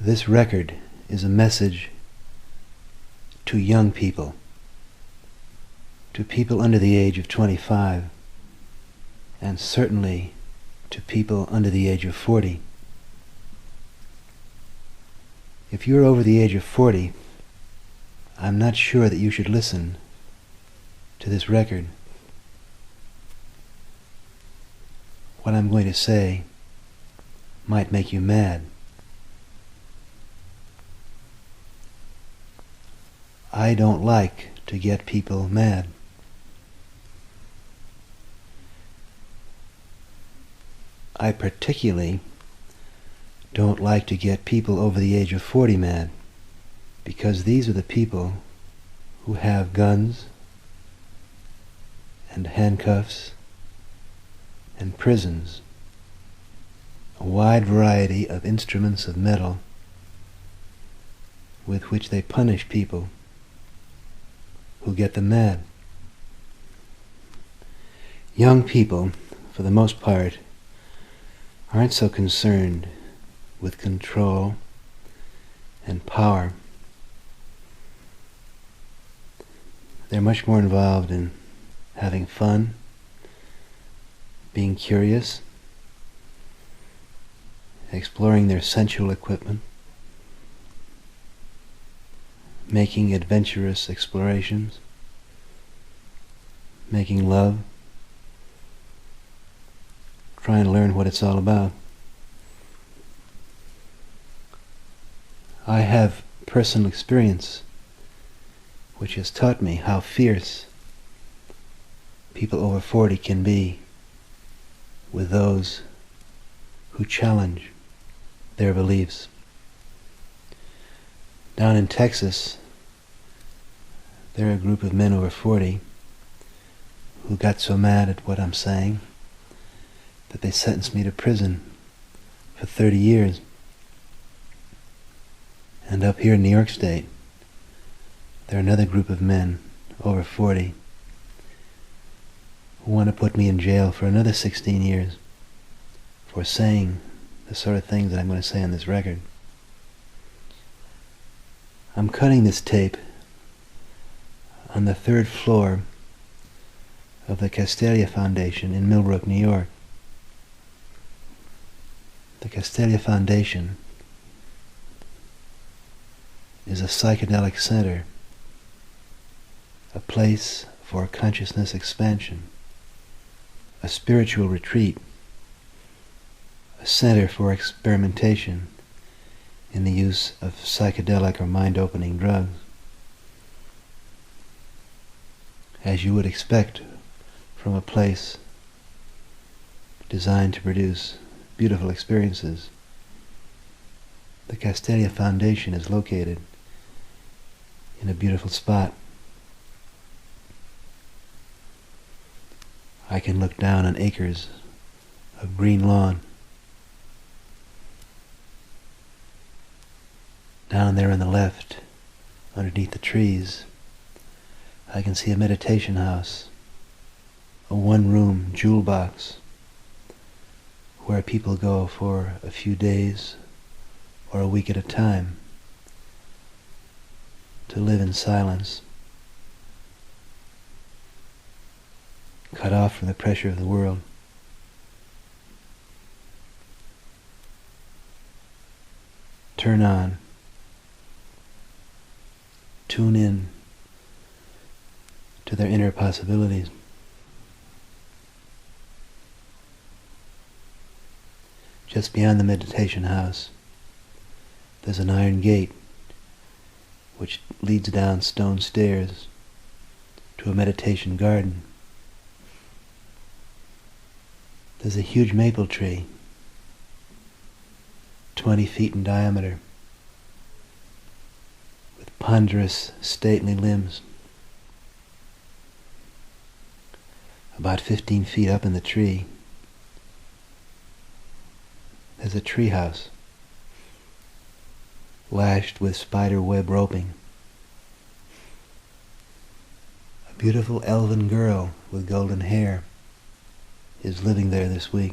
This record is a message to young people, to people under the age of 25, and certainly to people under the age of 40. If you're over the age of 40, I'm not sure that you should listen to this record. What I'm going to say might make you mad. I don't like to get people mad. I particularly don't like to get people over the age of 40 mad, because these are the people who have guns and handcuffs and prisons, a wide variety of instruments of metal with which they punish people who get them mad. Young people, for the most part, aren't so concerned with control and power. They're much more involved in having fun, being curious, exploring their sensual equipment, making adventurous explorations, making love, trying to learn what it's all about. I have personal experience which has taught me how fierce people over 40 can be with those who challenge their beliefs. Down in Texas, there are a group of men over 40 who got so mad at what I'm saying that they sentenced me to prison for 30 years. And up here in New York State, there are another group of men over 40 who want to put me in jail for another 16 years for saying the sort of things that I'm going to say on this record. I'm cutting this tape on the 3rd floor of the Castelia Foundation in Millbrook, New York. The Castelia Foundation is a psychedelic center, a place for consciousness expansion, a spiritual retreat, a center for experimentation in the use of psychedelic or mind-opening drugs. As you would expect from a place designed to produce beautiful experiences, the Castelia Foundation is located in a beautiful spot. I can look down on acres of green lawn. Down there on the left, underneath the trees, I can see a meditation house, a one-room jewel box, where people go for a few days or a week at a time to live in silence, cut off from the pressure of the world. Turn on, tune in to their inner possibilities. Just beyond the meditation house, there's an iron gate which leads down stone stairs to a meditation garden. There's a huge maple tree, 20 feet in diameter, with ponderous, stately limbs. About 15 feet up in the tree, there's a tree house lashed with spider web roping. A beautiful elven girl with golden hair is living there this week.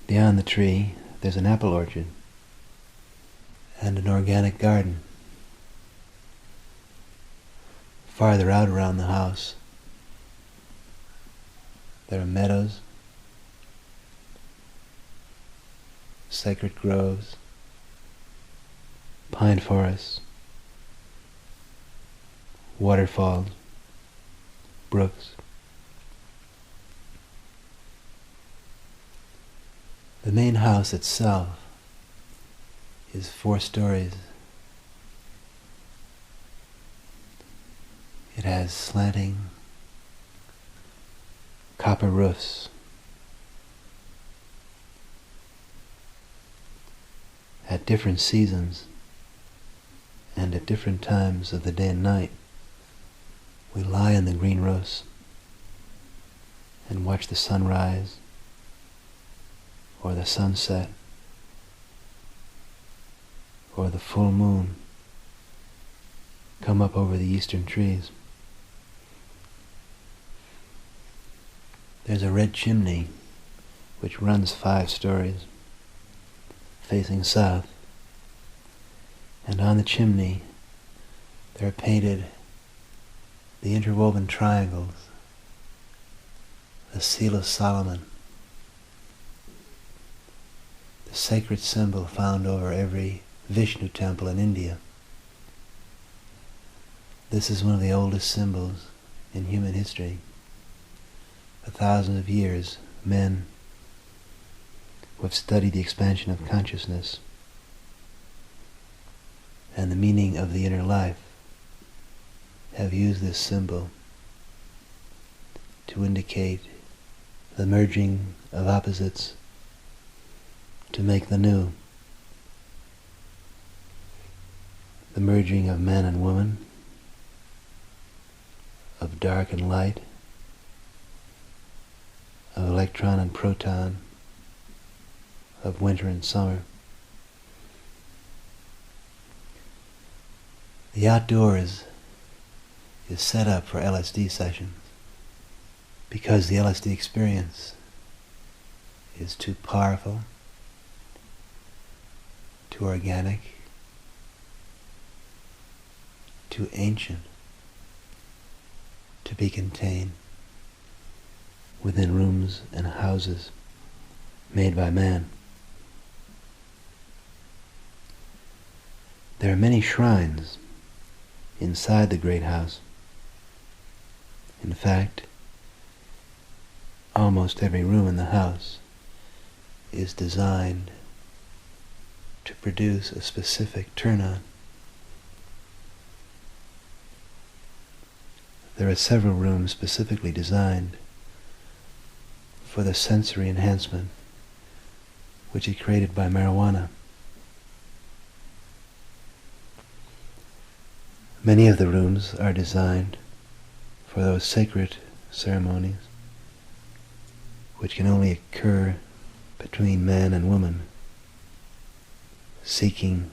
Beyond the tree, there's an apple orchard and an organic garden. Farther out around the house, there are meadows, sacred groves, pine forests, waterfalls, brooks. The main house itself is 4 stories. It has slanting copper roofs. At different seasons and at different times of the day and night, we lie on the green roofs and watch the sunrise or the sunset or the full moon come up over the eastern trees. There's a red chimney which runs 5 stories facing south, and on the chimney there are painted the interwoven triangles, the seal of Solomon, the sacred symbol found over every Vishnu temple in India. This is one of the oldest symbols in human history. For thousands of years, men who have studied the expansion of consciousness and the meaning of the inner life have used this symbol to indicate the merging of opposites to make the new, the merging of man and woman, of dark and light, of electron and proton, of winter and summer. The outdoors is set up for LSD sessions because the LSD experience is too powerful, too organic, too ancient to be contained within rooms and houses made by man. There are many shrines inside the great house. In fact, almost every room in the house is designed to produce a specific turn-on. There are several rooms specifically designed for the sensory enhancement which is created by marijuana. Many of the rooms are designed for those sacred ceremonies which can only occur between man and woman, seeking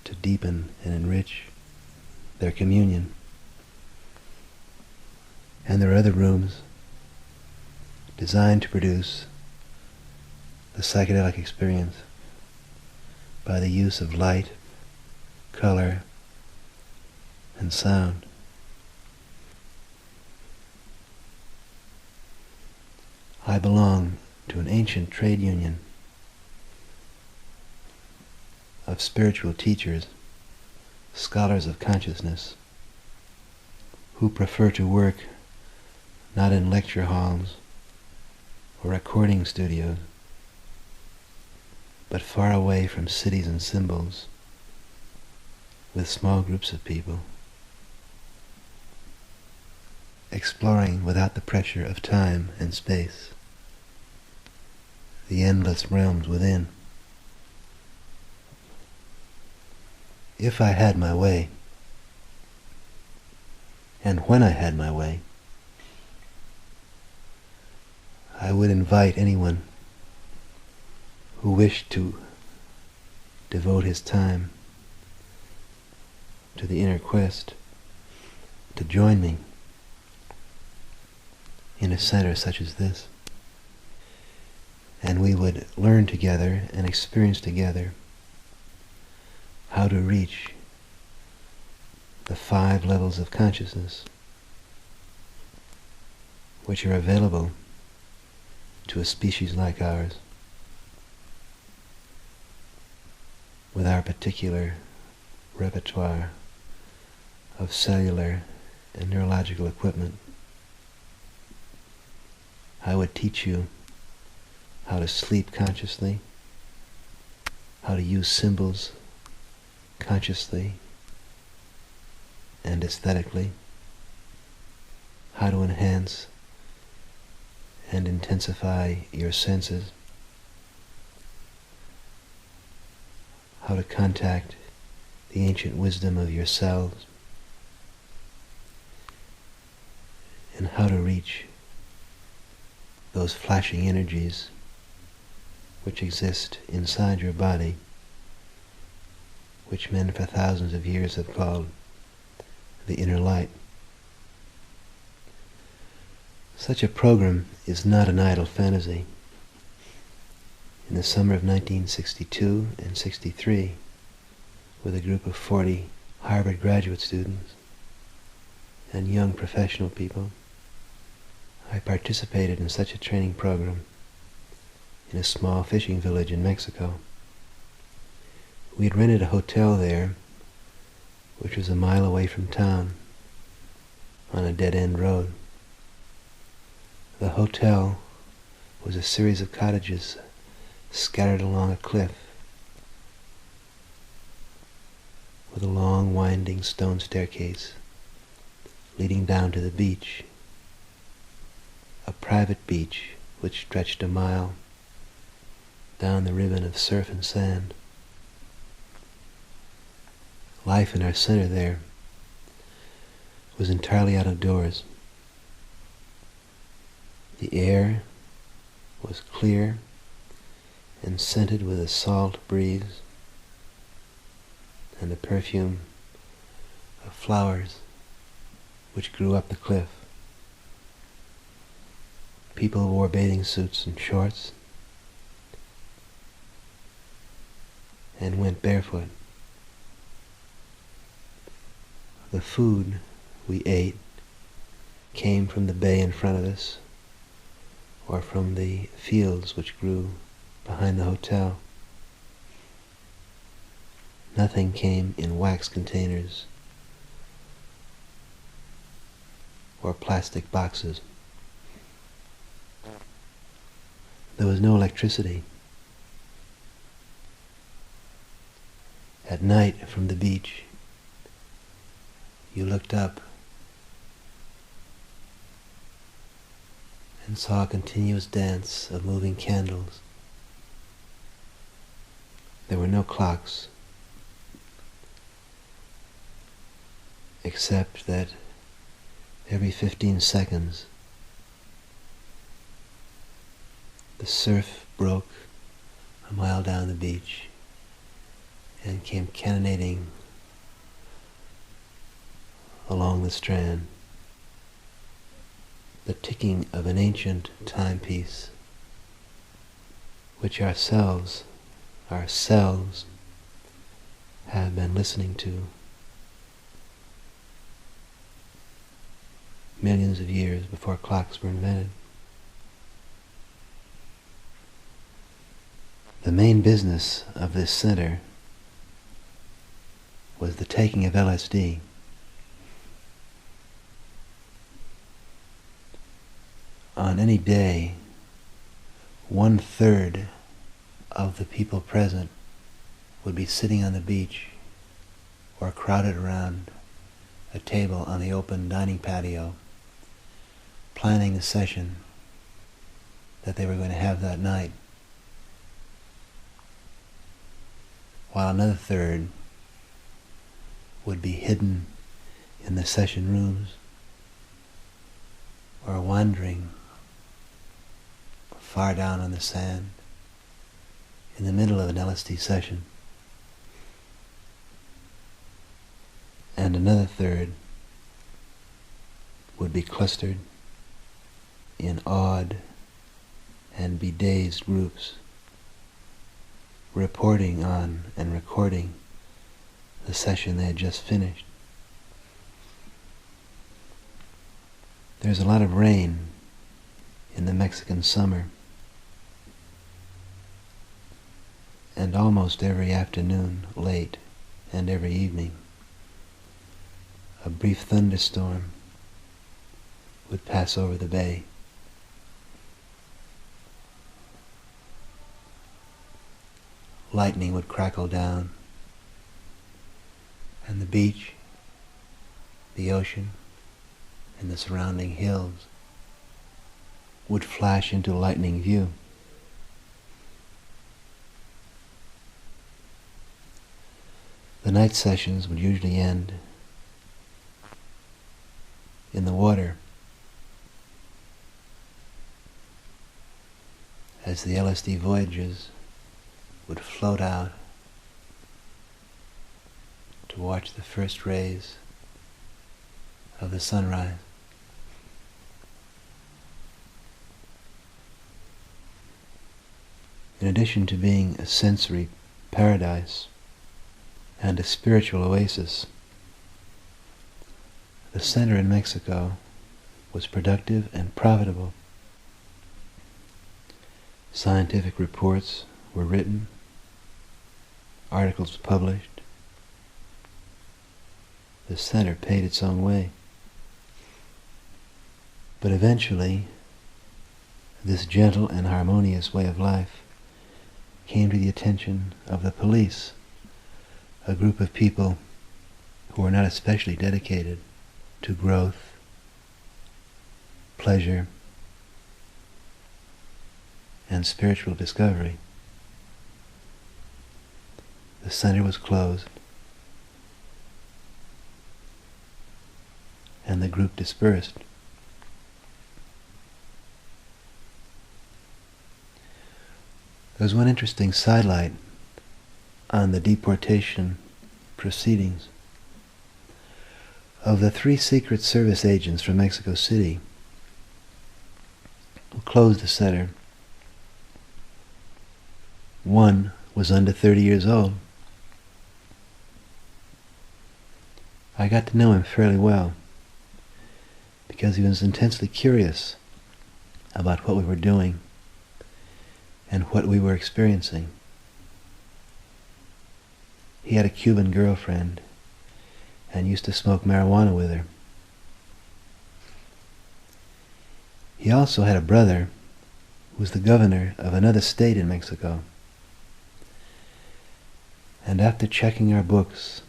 to deepen and enrich their communion. And there are other rooms designed to produce the psychedelic experience by the use of light, color, and sound. I belong to an ancient trade union of spiritual teachers, scholars of consciousness, who prefer to work not in lecture halls or recording studios, but far away from cities and symbols, with small groups of people, exploring without the pressure of time and space the endless realms within. If I had my way, and when I had my way, I would invite anyone who wished to devote his time to the inner quest to join me in a center such as this. and we would learn together and experience together how to reach the 5 levels of consciousness which are available to a species like ours with our particular repertoire of cellular and neurological equipment. I would teach you how to sleep consciously, how to use symbols consciously and aesthetically, how to enhance and intensify your senses, how to contact the ancient wisdom of yourselves, and how to reach those flashing energies which exist inside your body, which men for thousands of years have called the inner light. Such a program is not an idle fantasy. In the summer of 1962 and 63, with a group of 40 Harvard graduate students and young professional people, I participated in such a training program in a small fishing village in Mexico. We had rented a hotel there, which was a mile away from town, on a dead-end road. The hotel was a series of cottages scattered along a cliff with a long winding stone staircase leading down to the beach, a private beach which stretched a mile down the ribbon of surf and sand. Life in our center there was entirely out of doors. The air was clear and scented with a salt breeze and the perfume of flowers which grew up the cliff. People wore bathing suits and shorts and went barefoot. The food we ate came from the bay in front of us or from the fields which grew behind the hotel. Nothing came in wax containers or plastic boxes. There was no electricity. At night from the beach, you looked up and saw a continuous dance of moving candles. There were no clocks, except that every 15 seconds the surf broke a mile down the beach and came cannonading along the strand, the ticking of an ancient timepiece which ourselves have been listening to millions of years before clocks were invented. The main business of this center was the taking of LSD. On any day, 1/3 of the people present would be sitting on the beach or crowded around a table on the open dining patio, planning the session that they were going to have that night, while another third would be hidden in the session rooms or wandering far down on the sand in the middle of an LSD session. And another third would be clustered in awed and be dazed groups, reporting on and recording the session they had just finished. There's a lot of rain in the Mexican summer, and almost every afternoon, late, and every evening, a brief thunderstorm would pass over the bay. Lightning would crackle down, and the beach, the ocean, and the surrounding hills would flash into lightning view. The night sessions would usually end in the water as the LSD voyages would float out to watch the first rays of the sunrise. In addition to being a sensory paradise and a spiritual oasis, the center in Mexico was productive and profitable. Scientific reports were written, articles published. The center paid its own way. But eventually, this gentle and harmonious way of life came to the attention of the police, a group of people who were not especially dedicated to growth, pleasure, and spiritual discovery. The center was closed, and the group dispersed. There's one interesting sidelight on the deportation proceedings. Of the 3 Secret Service agents from Mexico City who closed the center, one was under 30 years old. I got to know him fairly well because he was intensely curious about what we were doing and what we were experiencing. He had a Cuban girlfriend and used to smoke marijuana with her. He also had a brother who was the governor of another state in Mexico. And after checking our books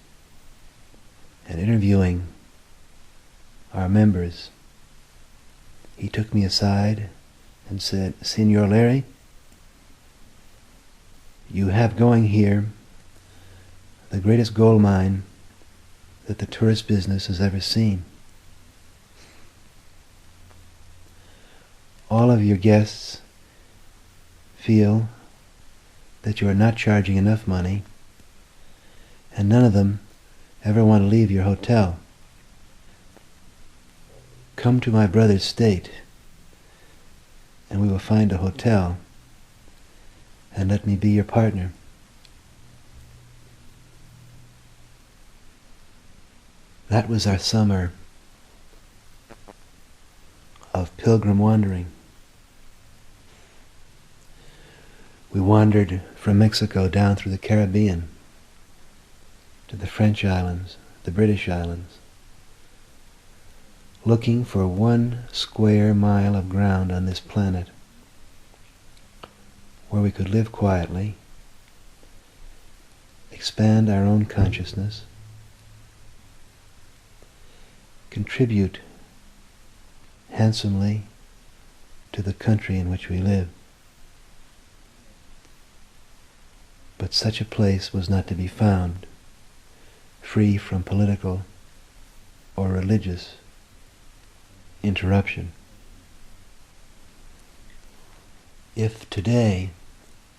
and interviewing our members, he took me aside and said, "Senor Leary, you have going here the greatest gold mine that the tourist business has ever seen. All of your guests feel that you are not charging enough money, and none of them ever want to leave your hotel. Come to my brother's state, and we will find a hotel, and let me be your partner." That was our summer of pilgrim wandering. We wandered from Mexico down through the Caribbean to the French islands, the British islands, looking for 1 square mile of ground on this planet where we could live quietly, expand our own consciousness, contribute handsomely to the country in which we live. But such a place was not to be found, free from political or religious interruption. If today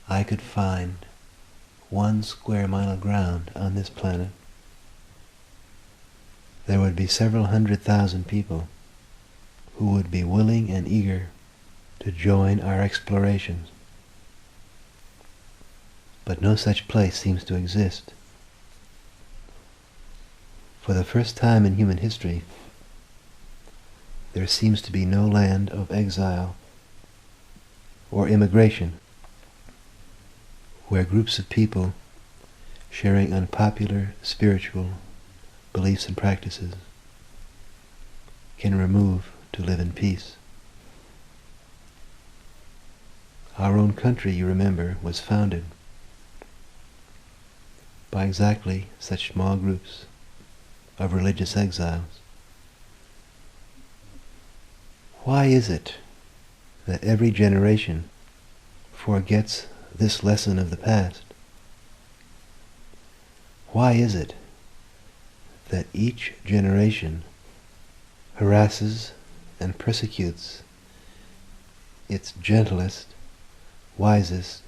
I could find 1 square mile of ground on this planet, there would be several 100,000 people who would be willing and eager to join our explorations. But no such place seems to exist. For the first time in human history, there seems to be no land of exile or immigration where groups of people sharing unpopular spiritual beliefs and practices can remove to live in peace. Our own country, you remember, was founded by exactly such small groups of religious exiles. Why is it that every generation forgets this lesson of the past? Why is it that each generation harasses and persecutes its gentlest, wisest,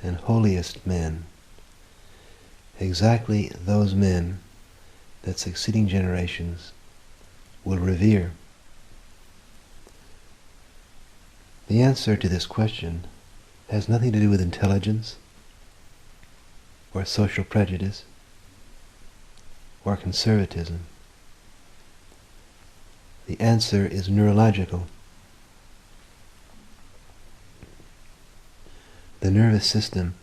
and holiest men, exactly those men that succeeding generations will revere? The answer to this question has nothing to do with intelligence or social prejudice or conservatism. The answer is neurological. The nervous system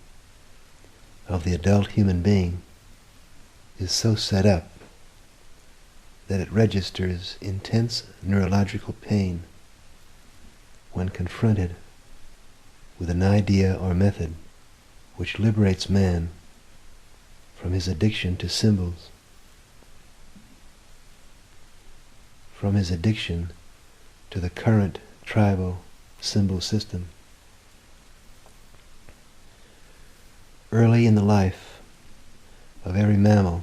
of the adult human being is so set up that it registers intense neurological pain when confronted with an idea or method which liberates man from his addiction to symbols, from his addiction to the current tribal symbol system. Early in the life of every mammal,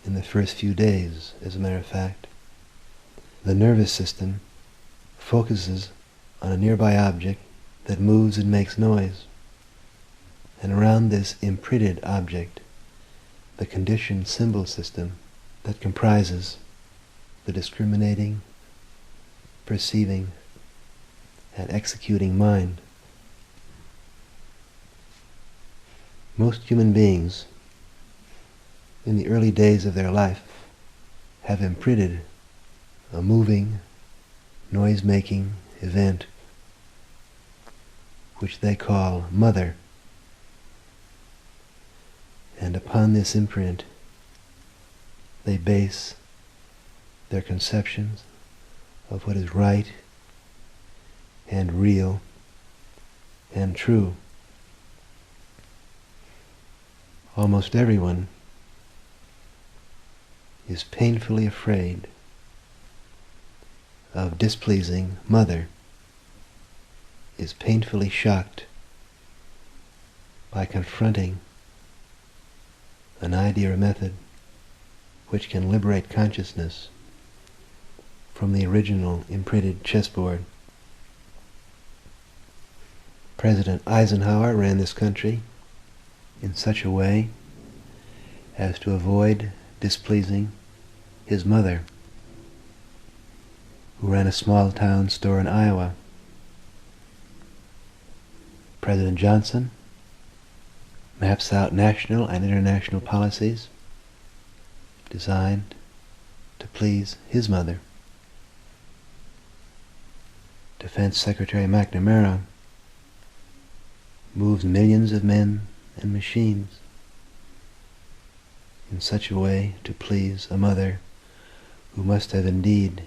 in the first few days, as a matter of fact, the nervous system focuses on a nearby object that moves and makes noise, and around this imprinted object, the conditioned symbol system that comprises the discriminating, perceiving, and executing mind. Most human beings, in the early days of their life, have imprinted a moving, noise-making event which they call mother. And upon this imprint, they base their conceptions of what is right and real and true. Almost everyone is painfully afraid of displeasing mother, is painfully shocked by confronting an idea or method which can liberate consciousness from the original imprinted chessboard. President Eisenhower ran this country in such a way as to avoid displeasing his mother, who ran a small town store in Iowa. President Johnson maps out national and international policies designed to please his mother. Defense Secretary McNamara moves millions of men and machines in such a way to please a mother who must have indeed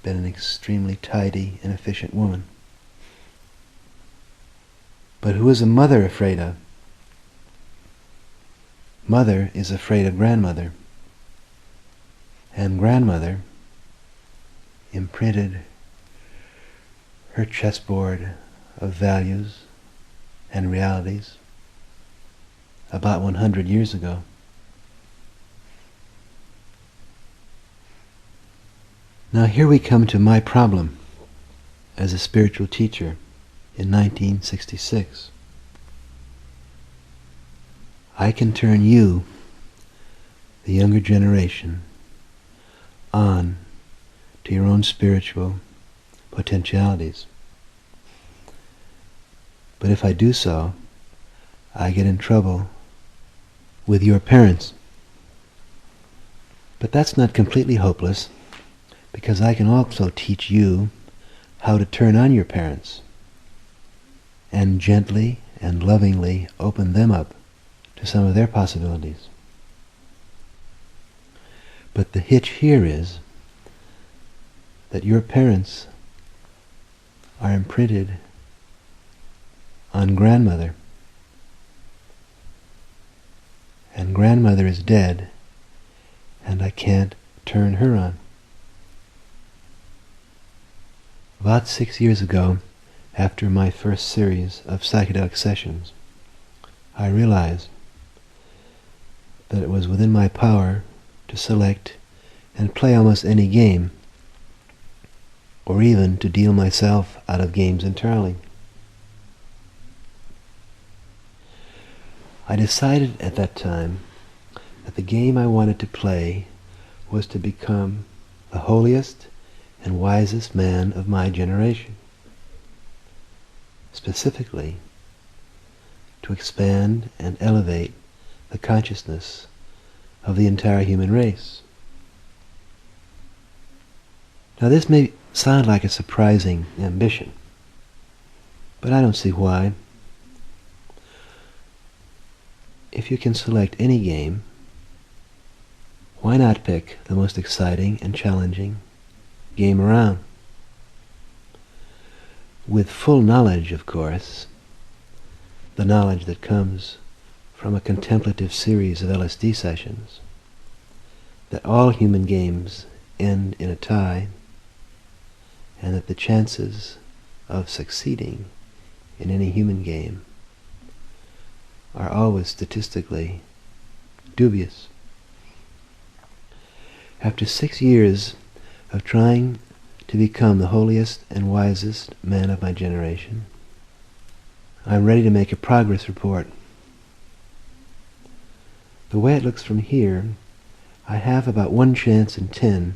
been an extremely tidy and efficient woman. But who is a mother afraid of? Mother is afraid of grandmother, and grandmother imprinted her chessboard of values and realities about 100 years ago. Now here we come to my problem as a spiritual teacher in 1966. I can turn you, the younger generation, on to your own spiritual potentialities. But if I do so, I get in trouble with your parents. But that's not completely hopeless, because I can also teach you how to turn on your parents and gently and lovingly open them up to some of their possibilities. But the hitch here is that your parents are imprinted on grandmother, and grandmother is dead, and I can't turn her on. About 6 years ago, after my first series of psychedelic sessions, I realized that it was within my power to select and play almost any game, or even to deal myself out of games entirely. I decided at that time that the game I wanted to play was to become the holiest and wisest man of my generation. Specifically, to expand and elevate the consciousness of the entire human race. Now this may sound like a surprising ambition, but I don't see why. If you can select any game, why not pick the most exciting and challenging game around? With full knowledge, of course, the knowledge that comes from a contemplative series of LSD sessions, that all human games end in a tie, and that the chances of succeeding in any human game are always statistically dubious. After 6 years of trying to become the holiest and wisest man of my generation, I'm ready to make a progress report. The way it looks from here, I have about 1 chance in 10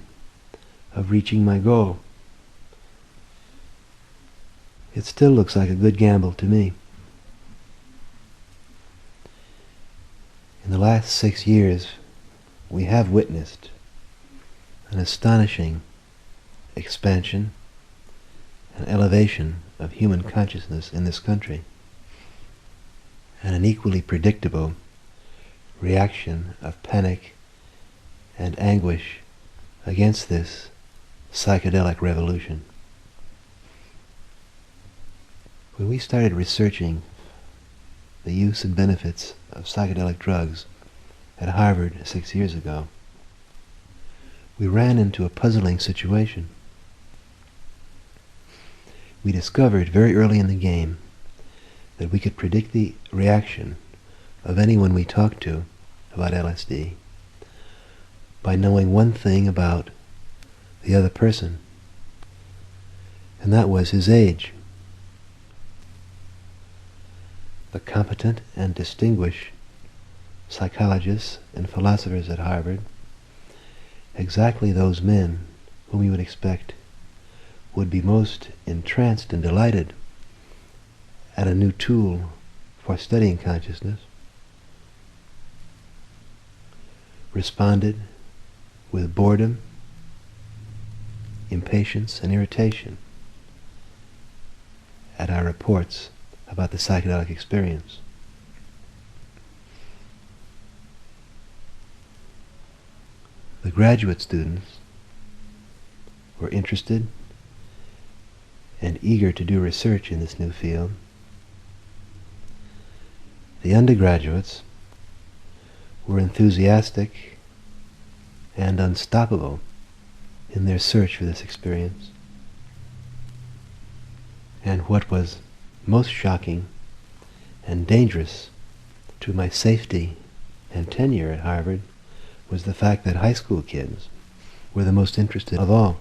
of reaching my goal. It still looks like a good gamble to me. In the last 6 years, we have witnessed an astonishing expansion and elevation of human consciousness in this country, and an equally predictable reaction of panic and anguish against this psychedelic revolution. When we started researching the use and benefits of psychedelic drugs at Harvard 6 years ago, we ran into a puzzling situation. We discovered very early in the game that we could predict the reaction of anyone we talked to about LSD by knowing one thing about the other person, and that was his age. The competent and distinguished psychologists and philosophers at Harvard, exactly those men whom you would expect would be most entranced and delighted at a new tool for studying consciousness, responded with boredom, impatience, and irritation at our reports about the psychedelic experience. The graduate students were interested and eager to do research in this new field. The undergraduates were enthusiastic and unstoppable in their search for this experience. And what was most shocking and dangerous to my safety and tenure at Harvard was the fact that high school kids were the most interested of all.